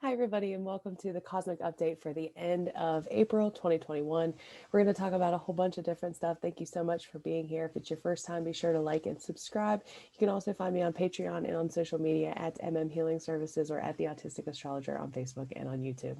Hi, everybody, and welcome to the Cosmic Update for the end of April 2021. We're going to talk about a whole bunch of different stuff. Thank you so much for being here. If it's your first time, be sure to like and subscribe. You can also find me on Patreon and on social media at mmhealingservices or at the Autistic Astrologer on Facebook and on YouTube.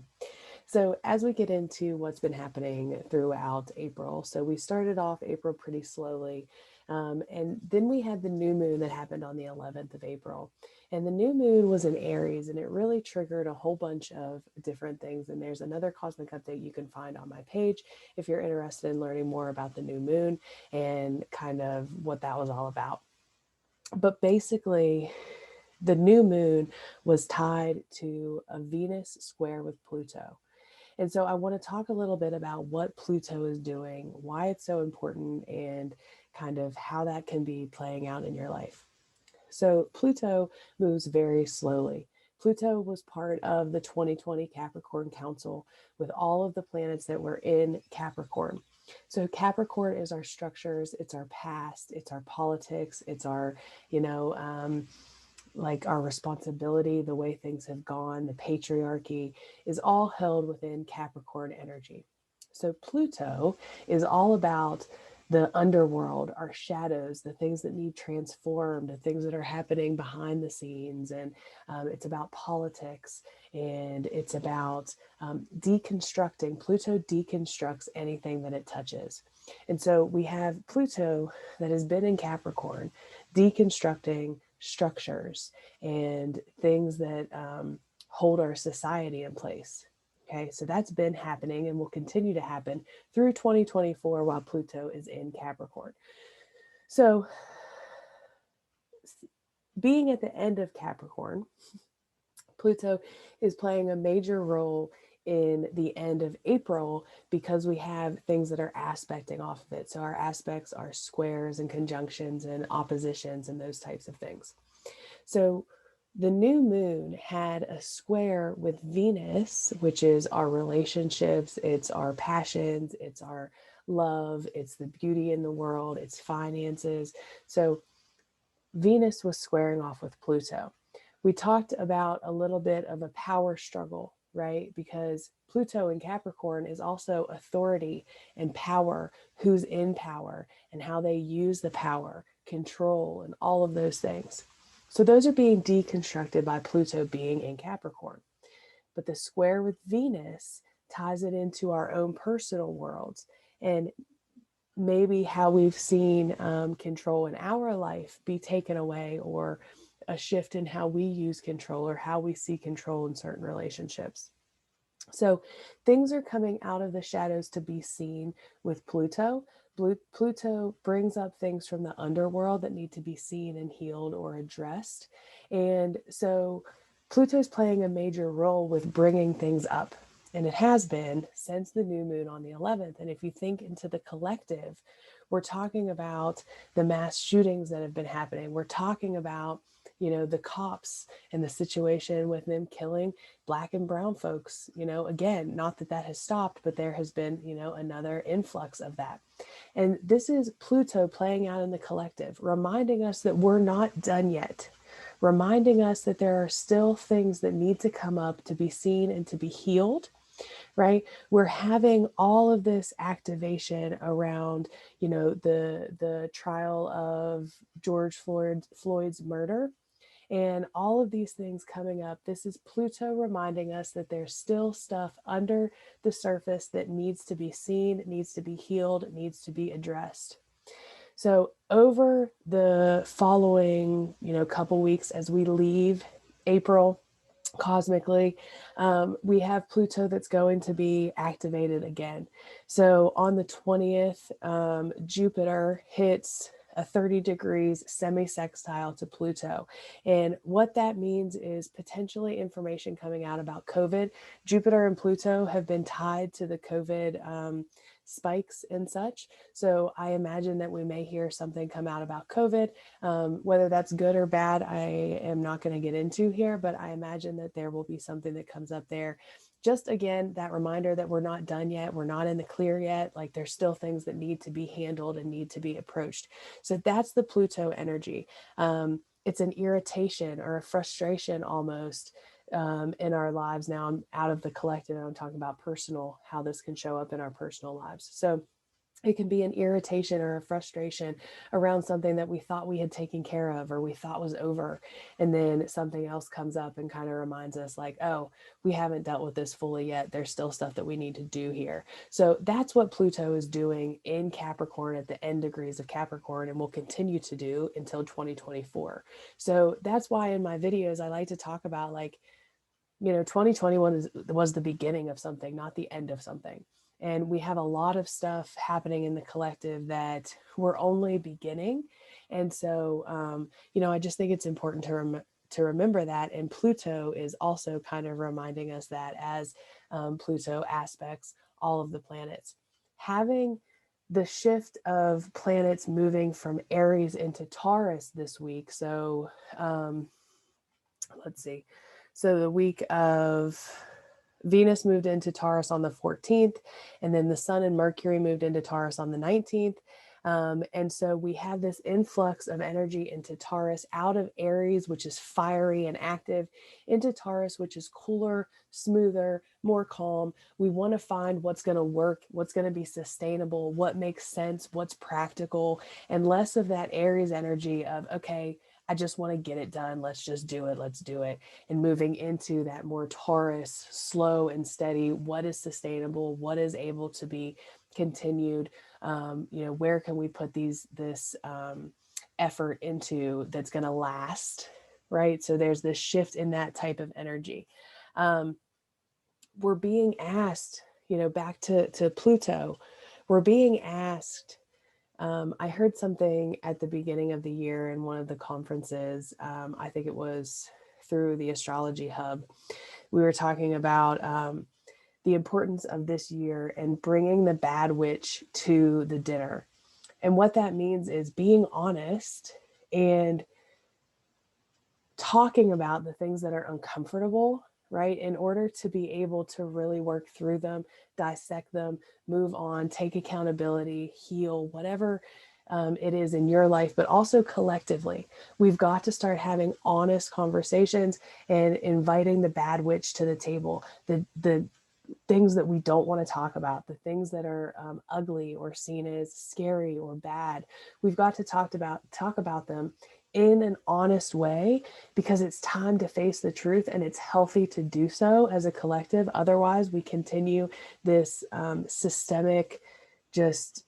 So, as we get into what's been happening throughout April, so we started off April pretty slowly. And then we had the new moon that happened on the 11th of April. And the new moon was in Aries, and it really triggered a whole bunch of different things. And there's another cosmic update you can find on my page if you're interested in learning more about the new moon and kind of what that was all about. But basically, the new moon was tied to a Venus square with Pluto. And so I want to talk a little bit about what Pluto is doing, why it's so important, and kind of how that can be playing out in your life. So Pluto moves very slowly. Pluto was part of the 2020 Capricorn Council with all of the planets that were in Capricorn. So Capricorn is our structures, it's our past, it's our politics, it's our, you know, like our responsibility, the way things have gone, the patriarchy is all held within Capricorn energy. So Pluto is all about the underworld, our shadows, the things that need transformed, the things that are happening behind the scenes. And it's about politics and it's about deconstructing. Pluto deconstructs anything that it touches. And so we have Pluto that has been in Capricorn deconstructing structures and things that hold our society in place. Okay, so that's been happening and will continue to happen through 2024 while Pluto is in Capricorn. So, being at the end of Capricorn, Pluto is playing a major role in the end of April because we have things that are aspecting off of it. So, our aspects are squares and conjunctions and oppositions and those types of things. So, the new moon had a square with Venus, which is our relationships, it's our passions, it's our love, it's the beauty in the world, it's finances. So Venus was squaring off with Pluto. We talked about a little bit of a power struggle, right? Because Pluto in Capricorn is also authority and power, who's in power and how they use the power, control, and all of those things. So those are being deconstructed by Pluto being in Capricorn. But the square with Venus ties it into our own personal worlds and maybe how we've seen control in our life be taken away or a shift in how we use control or how we see control in certain relationships. So things are coming out of the shadows to be seen with Pluto. Pluto brings up things from the underworld that need to be seen and healed or addressed. And so Pluto's playing a major role with bringing things up. And it has been since the new moon on the 11th. And if you think into the collective, we're talking about the mass shootings that have been happening. We're talking about, the cops and the situation with them killing Black and brown folks. Again, not that that has stopped, but there has been, another influx of that. And this is Pluto playing out in the collective, reminding us that we're not done yet, reminding us that there are still things that need to come up to be seen and to be healed. Right, we're having all of this activation around, the trial of George Floyd's murder, and all of these things coming up. This is Pluto reminding us that there's still stuff under the surface that needs to be seen, needs to be healed, needs to be addressed. So over the following, couple weeks as we leave April cosmically, we have Pluto that's going to be activated again. So on the 20th, Jupiter hits a 30 degrees semi-sextile to Pluto. And what that means is potentially information coming out about COVID. Jupiter and Pluto have been tied to the COVID spikes and such. So I imagine that we may hear something come out about COVID. Whether that's good or bad, I am not going to get into here, but I imagine that there will be something that comes up there. Just again, that reminder that we're not done yet. We're not in the clear yet. Like there's still things that need to be handled and need to be approached. So that's the Pluto energy. It's an irritation or a frustration almost in our lives. Now I'm out of the collective and I'm talking about personal, how this can show up in our personal lives. So it can be an irritation or a frustration around something that we thought we had taken care of or we thought was over. And then something else comes up and kind of reminds us like, oh, we haven't dealt with this fully yet. There's still stuff that we need to do here. So that's what Pluto is doing in Capricorn at the end degrees of Capricorn and will continue to do until 2024. So that's why in my videos, I like to talk about like, 2021 was the beginning of something, not the end of something. And we have a lot of stuff happening in the collective that we're only beginning. And so, I just think it's important to remember that. And Pluto is also kind of reminding us that as Pluto aspects all of the planets. Having the shift of planets moving from Aries into Taurus this week. So let's see. So the week of Venus moved into Taurus on the 14th, and then the Sun and Mercury moved into Taurus on the 19th. And so we have this influx of energy into Taurus out of Aries, which is fiery and active, into Taurus, which is cooler, smoother, more calm. We want to find what's going to work, what's going to be sustainable, what makes sense, what's practical, and less of that Aries energy of, okay, I just want to get it done. Let's just do it. Let's do it. And moving into that more Taurus, slow and steady, what is sustainable, what is able to be continued, where can we put this effort into that's going to last, right? So there's this shift in that type of energy. We're being asked, back to Pluto, we're being asked. I heard something at the beginning of the year in one of the conferences. I think it was through the Astrology Hub. We were talking about the importance of this year and bringing the bad witch to the dinner. And what that means is being honest and talking about the things that are uncomfortable, right? In order to be able to really work through them, dissect them, move on, take accountability, heal, whatever it is in your life, but also collectively. We've got to start having honest conversations and inviting the bad witch to the table, the things that we don't want to talk about, the things that are ugly or seen as scary or bad. We've got to talk about them in an honest way, because it's time to face the truth, and it's healthy to do so as a collective. Otherwise, we continue this systemic just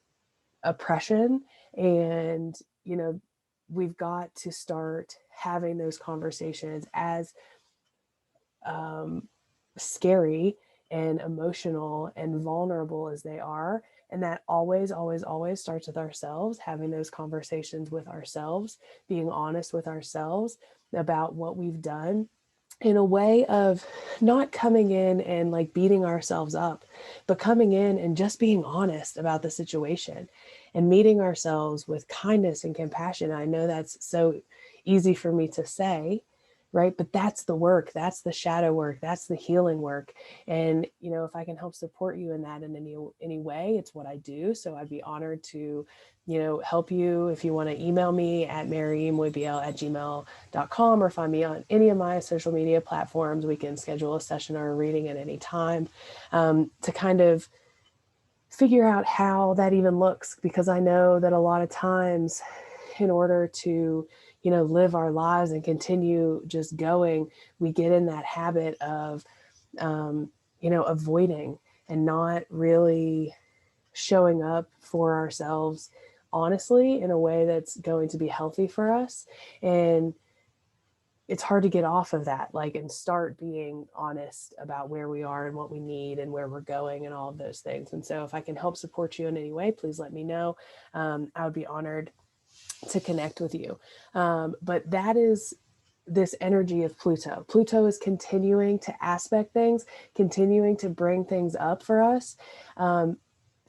oppression. And, we've got to start having those conversations, as scary and emotional and vulnerable as they are. And that always, always, always starts with ourselves, having those conversations with ourselves, being honest with ourselves about what we've done, in a way of not coming in and like beating ourselves up, but coming in and just being honest about the situation and meeting ourselves with kindness and compassion. I know that's so easy for me to say, right? But that's the work, that's the shadow work, that's the healing work. And, if I can help support you in that in any way, it's what I do. So I'd be honored to, help you. If you want to email me at mairimuebl@gmail.com or find me on any of my social media platforms, we can schedule a session or a reading at any time to kind of figure out how that even looks. Because I know that a lot of times, in order to live our lives and continue just going, we get in that habit of avoiding and not really showing up for ourselves honestly in a way that's going to be healthy for us. And it's hard to get off of that, and start being honest about where we are and what we need and where we're going and all of those things. And so if I can help support you in any way, please let me know. I would be honored to connect with you. But that is this energy of Pluto. Pluto is continuing to aspect things, continuing to bring things up for us.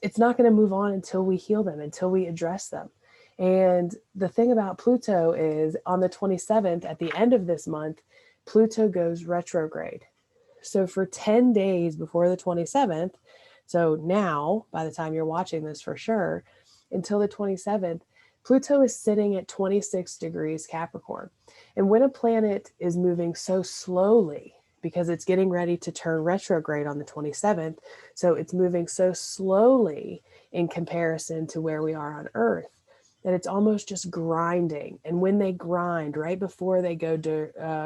It's not going to move on until we heal them, until we address them. And the thing about Pluto is on the 27th, at the end of this month, Pluto goes retrograde. So for 10 days before the 27th, so now, by the time you're watching this for sure, until the 27th, Pluto is sitting at 26 degrees Capricorn. And when a planet is moving so slowly, because it's getting ready to turn retrograde on the 27th. So it's moving so slowly in comparison to where we are on Earth that it's almost just grinding. And when they grind right before they go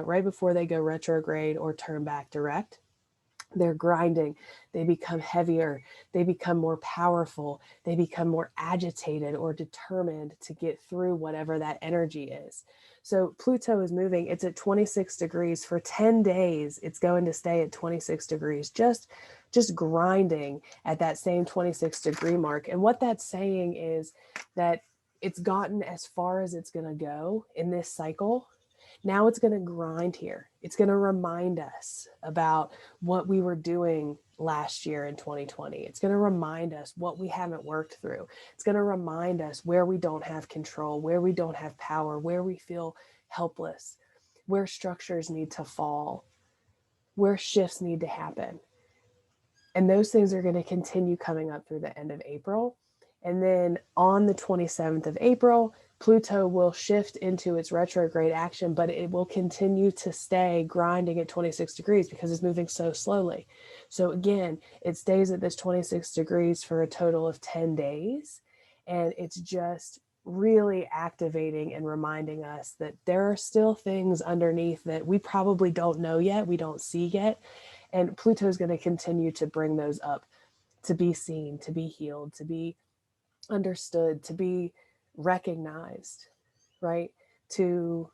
retrograde or turn back direct, they're grinding, they become heavier, they become more powerful, they become more agitated or determined to get through whatever that energy is. So Pluto is moving, it's at 26 degrees for 10 days. It's going to stay at 26 degrees, just grinding at that same 26-degree mark. And what that's saying is that it's gotten as far as it's going to go in this cycle. Now it's going to grind here. It's going to remind us about what we were doing last year in 2020. It's going to remind us what we haven't worked through. It's going to remind us where we don't have control, where we don't have power, where we feel helpless, where structures need to fall, where shifts need to happen. And those things are going to continue coming up through the end of April. And then on the 27th of April, Pluto will shift into its retrograde action, but it will continue to stay grinding at 26 degrees because it's moving so slowly. So again, it stays at this 26 degrees for a total of 10 days. And it's just really activating and reminding us that there are still things underneath that we probably don't know yet, we don't see yet. And Pluto is going to continue to bring those up, to be seen, to be healed, to be understood, to be recognized, right? To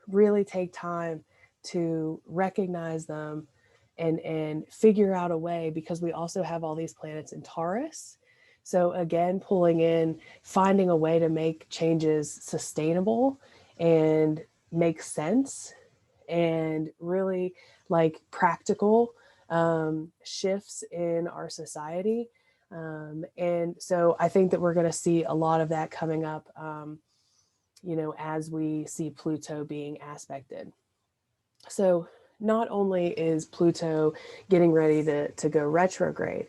really take time to recognize them and figure out a way, because we also have all these planets in Taurus. So again, pulling in, finding a way to make changes sustainable and make sense and really like practical shifts in our society. And so I think that we're going to see a lot of that coming up, as we see Pluto being aspected. So not only is Pluto getting ready to go retrograde,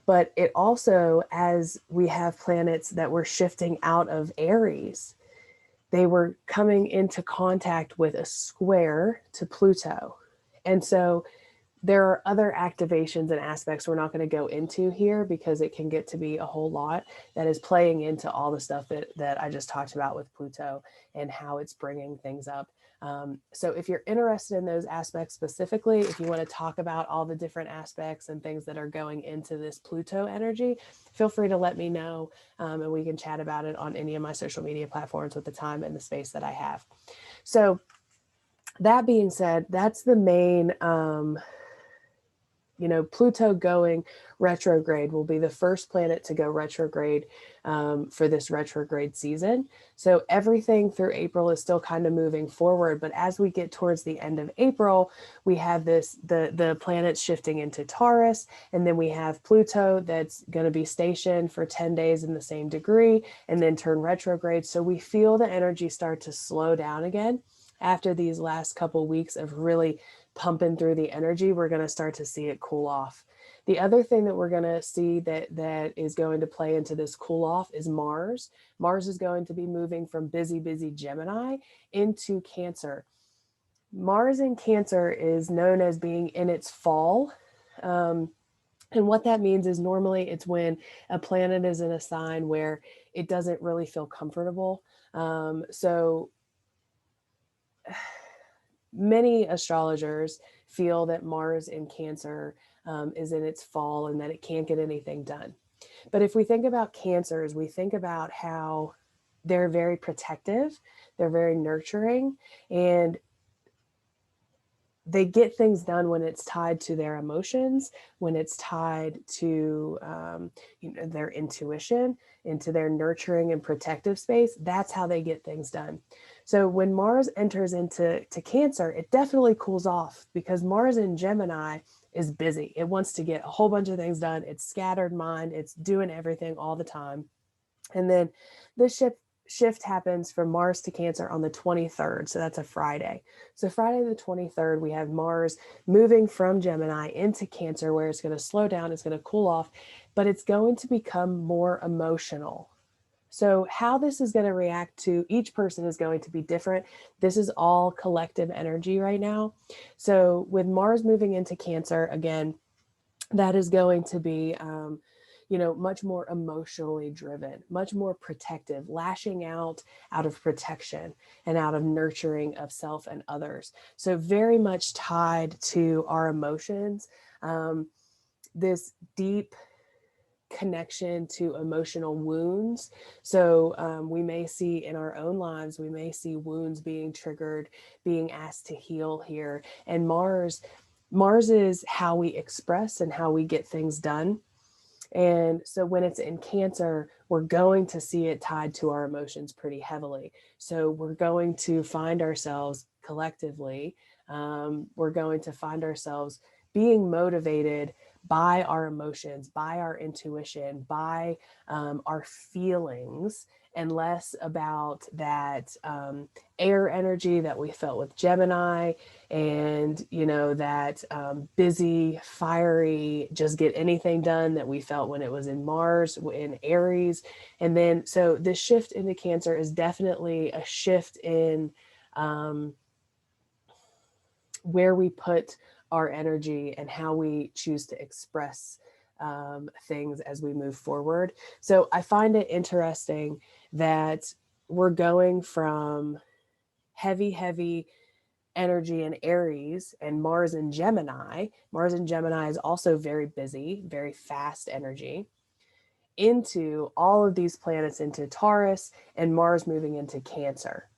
but it also, as we have planets that were shifting out of Aries, they were coming into contact with a square to Pluto. And so there are other activations and aspects we're not going to go into here because it can get to be a whole lot that is playing into all the stuff that I just talked about with Pluto and how it's bringing things up. So if you're interested in those aspects specifically, if you want to talk about all the different aspects and things that are going into this Pluto energy, feel free to let me know, and we can chat about it on any of my social media platforms with the time and the space that I have. So that being said, that's the main, Pluto going retrograde will be the first planet to go retrograde for this retrograde season. So everything through April is still kind of moving forward. But as we get towards the end of April, we have the planets shifting into Taurus. And then we have Pluto that's going to be stationed for 10 days in the same degree and then turn retrograde. So we feel the energy start to slow down again. After these last couple weeks of really pumping through the energy, we're going to start to see it cool off. The other thing that we're going to see that is going to play into this cool off is Mars. Mars is going to be moving from busy Gemini into Cancer. Mars in Cancer is known as being in its fall. And what that means is normally it's when a planet is in a sign where it doesn't really feel comfortable. So many astrologers feel that Mars in Cancer is in its fall and that it can't get anything done. But if we think about Cancers, we think about how they're very protective, they're very nurturing, and they get things done when it's tied to their emotions, when it's tied to their intuition, into their nurturing and protective space. That's how they get things done. So when Mars enters into Cancer, it definitely cools off because Mars in Gemini is busy. It wants to get a whole bunch of things done. It's scattered mind. It's doing everything all the time. And then this shift happens from Mars to Cancer on the 23rd. So that's a Friday. So Friday the 23rd, we have Mars moving from Gemini into Cancer, where it's going to slow down, it's going to cool off, but it's going to become more emotional. So how this is going to react to each person is going to be different. This is all collective energy right now. So with Mars moving into Cancer, again, that is going to be, much more emotionally driven, much more protective, lashing out of protection and out of nurturing of self and others. So very much tied to our emotions. This deep connection to emotional wounds. So we may see in our own lives, we may see wounds being triggered, being asked to heal here. And Mars is how we express and how we get things done. And so when it's in Cancer, we're going to see it tied to our emotions pretty heavily. So we're going to find ourselves collectively, we're going to find ourselves being motivated by our emotions, by our intuition, by our feelings, and less about that air energy that we felt with Gemini, and that busy, fiery, just get anything done that we felt when it was in Mars, in Aries. And then so this shift into Cancer is definitely a shift in where we put our energy and how we choose to express things as we move forward. So I find it interesting that we're going from heavy energy in Aries and Mars in Gemini. Mars in Gemini is also very busy, very fast energy, into all of these planets into Taurus, and Mars moving into Cancer.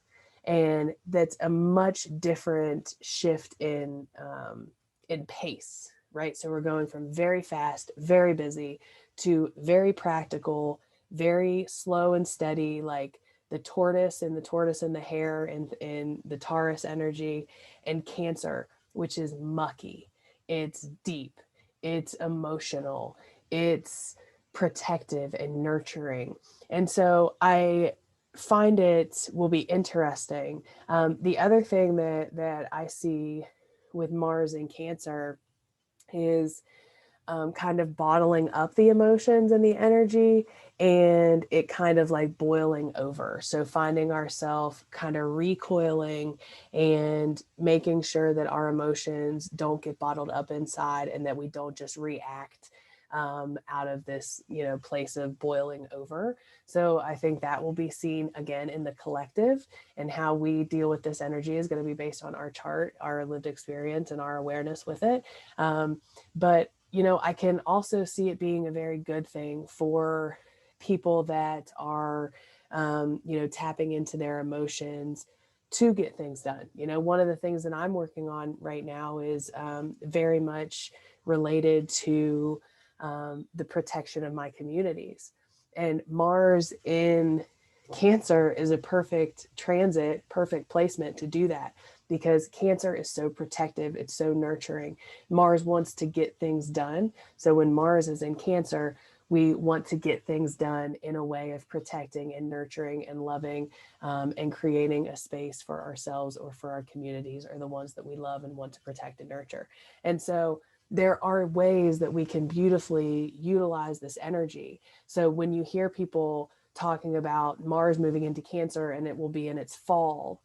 And that's a much different shift in pace, right? So we're going from very fast, very busy, to very practical, very slow and steady, like the tortoise and the hare and the Taurus energy, and Cancer, which is mucky. It's deep, it's emotional, it's protective and nurturing. And so I find it will be interesting. The other thing that I see with Mars in Cancer is kind of bottling up the emotions and the energy, and it kind of like boiling over. So finding ourselves kind of recoiling and making sure that our emotions don't get bottled up inside, and that we don't just react out of this, place of boiling over. So I think that will be seen again in the collective, and how we deal with this energy is going to be based on our chart, our lived experience, and our awareness with it. But I can also see it being a very good thing for people that are, tapping into their emotions to get things done. One of the things that I'm working on right now is very much related to the protection of my communities. And Mars in Cancer is a perfect transit, perfect placement to do that, because Cancer is so protective, it's so nurturing. Mars wants to get things done. So when Mars is in Cancer, we want to get things done in a way of protecting and nurturing and loving, and creating a space for ourselves or for our communities, or the ones that we love and want to protect and nurture. And so there are ways that we can beautifully utilize this energy. So when you hear people talking about Mars moving into Cancer and it will be in its fall,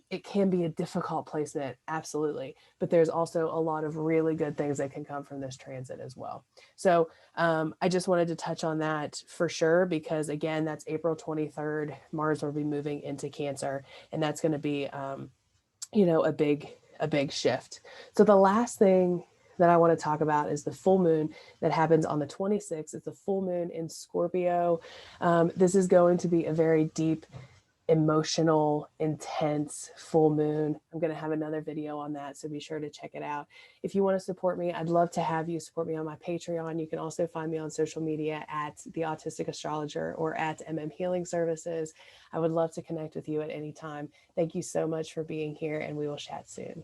it can be a difficult placement, absolutely. But there's also a lot of really good things that can come from this transit as well. So I just wanted to touch on that for sure, because again, that's April 23rd. Mars will be moving into Cancer, and that's going to be, a big shift. So the last thing that I want to talk about is the full moon that happens on the 26th. It's a full moon in Scorpio. This is going to be a very deep, emotional, intense full moon. I'm going to have another video on that, so be sure to check it out. If you want to support me, I'd love to have you support me on my Patreon. You can also find me on social media at the Autistic Astrologer or at mmhealingservices. I would love to connect with you at any time. Thank you so much for being here, and we will chat soon.